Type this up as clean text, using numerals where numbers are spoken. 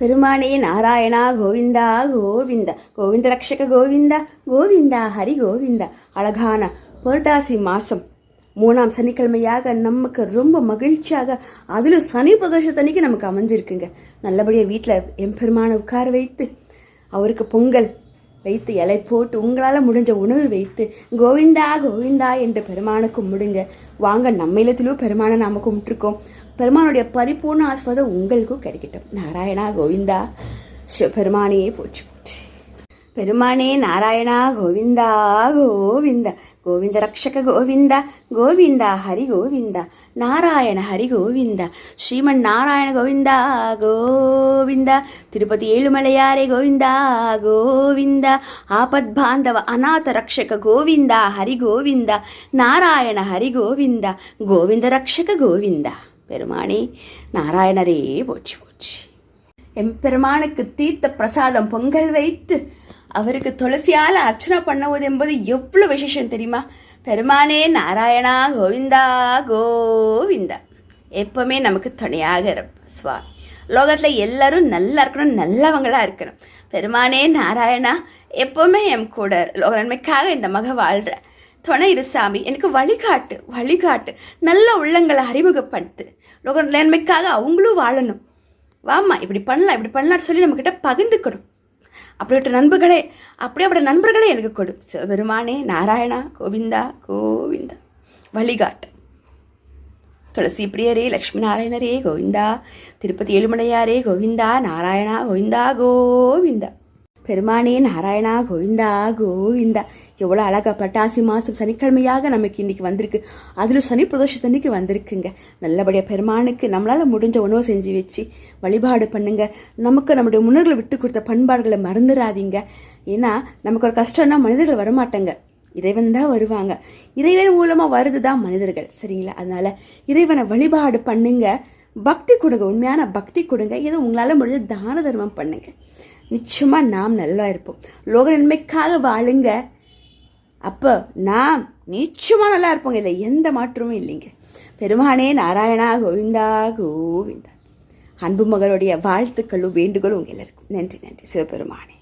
பெருமானே நாராயணா கோவிந்தா கோவிந்தா கோவிந்த ரக்ஷக கோவிந்தா கோவிந்தா ஹரி கோவிந்தா. அழகான புரட்டாசி மாதம் 3ஆம் சனிக்கிழமையாக நமக்கு ரொம்ப மகிழ்ச்சியாக, அதிலும் சனி பிரதோஷத்தன்னைக்கு நமக்கு அமைஞ்சிருக்குங்க. நல்லபடியாக வீட்டில் எம்பெருமானை உட்கார வைத்து அவருக்கு பொங்கல் வைத்து இலை போட்டு உங்களால் முடிஞ்ச உணவு வைத்து கோவிந்தா கோவிந்தா என்று பெருமானை கும்பிடுங்க. வாங்க, நம்ம இல்லத்திலும் பெருமானை நாம் கும்பிட்டுருக்கோம். பெருமானுடைய பரிபூர்ண ஆஸ்வாதம் உங்களுக்கும் கிடைக்கட்டும். நாராயணா கோவிந்தா, சிவபெருமானையே போற்றி போற்றி. பெருமானே நாராயணா கோவிந்தா கோவிந்தா கோவிந்த ரக்ஷக கோவிந்தா கோவிந்தா ஹரி கோவிந்தா நாராயண ஹரி கோவிந்தா ஸ்ரீமன் நாராயண கோவிந்தா கோவிந்தா திருப்பதி ஏழுமலையாரே கோவிந்தா கோவிந்தா ஆபத் பாந்தவ அநாத ரக்ஷக கோவிந்தா ஹரி கோவிந்தா நாராயண ஹரி கோவிந்தா கோவிந்த ரக்ஷக கோவிந்தா. பெருமானே நாராயணரே போற்றி போற்றி. எம்பெருமானுக்கு தீர்த்த பிரசாதம் பொங்கல் வைத்து அவருக்கு துளசியால் அர்ச்சனை பண்ணுவது என்பது எவ்வளோ விசேஷம் தெரியுமா? பெருமானே நாராயணா கோவிந்தா கோவிந்தா எப்பவுமே நமக்கு துணையாக இருப்போம் சுவாமி. லோகத்தில் எல்லாரும் நல்லா இருக்கணும், நல்லவங்களாக இருக்கணும். பெருமானே நாராயணா எப்போவுமே என் கூட லோக நன்மைக்காக இந்த மக வாழ்கிற துணை இரு சாமி. எனக்கு வழிகாட்டு வழிகாட்டு, நல்ல உள்ளங்களை அறிமுகப்படுத்து. லோக நன்மைக்காக அவங்களும் வாழணும். வாம்மா இப்படி பண்ணலாம் சொல்லி நம்மக்கிட்ட பகிர்ந்துக்கணும். அப்படிப்பட்ட நண்பர்களே எனக்கு கொடு. சிவபெருமானே நாராயணா கோவிந்தா கோவிந்தா வழிகாட்டு. துளசி பிரியரே லக்ஷ்மி நாராயணரே கோவிந்தா திருப்பதி ஏழுமலையாரே கோவிந்தா நாராயணா கோவிந்தா கோவிந்தா. பெருமானே நாராயணா கோவிந்தா கோவிந்தா. எவ்வளோ அழகாக பட்டாசி மாதம் சனிக்கிழமையாக நமக்கு இன்றைக்கி வந்திருக்கு. அதில் சனி பிரதோஷத்தன்னைக்கு வந்திருக்குங்க. நல்லபடியாக பெருமானுக்கு நம்மளால் முடிஞ்ச உணவு செஞ்சு வச்சு வழிபாடு பண்ணுங்க. நமக்கு நம்முடைய முன்னோர்களை விட்டு கொடுத்த பண்பாடுகளை மறந்துடாதீங்க. ஏன்னா நமக்கு ஒரு கஷ்டம்னா மனிதர்கள் வரமாட்டாங்க, இறைவன் தான் வருவாங்க. இறைவன் மூலமாக வருது தான் மனிதர்கள், சரிங்களா? அதனால் இறைவனை வழிபாடு பண்ணுங்க, பக்தி கொடுங்க, உண்மையான பக்தி கொடுங்க. ஏதோ உங்களால் முடிஞ்ச தான தர்மம் பண்ணுங்க. நிச்சயமாக நாம் நல்லா இருப்போம். லோக நன்மைக்காக வாழுங்க. அப்போ நாம் நிச்சயமாக நல்லா இருப்போங்க. இல்லை எந்த மாற்றமும் இல்லைங்க. பெருமானே நாராயணா கோவிந்தா கோவிந்தா. அன்பு மகளுடைய வாழ்த்துக்களும் வேண்டுகோளும் உங்கள் எல்லாருக்கும். நன்றி நன்றி சிவபெருமானே.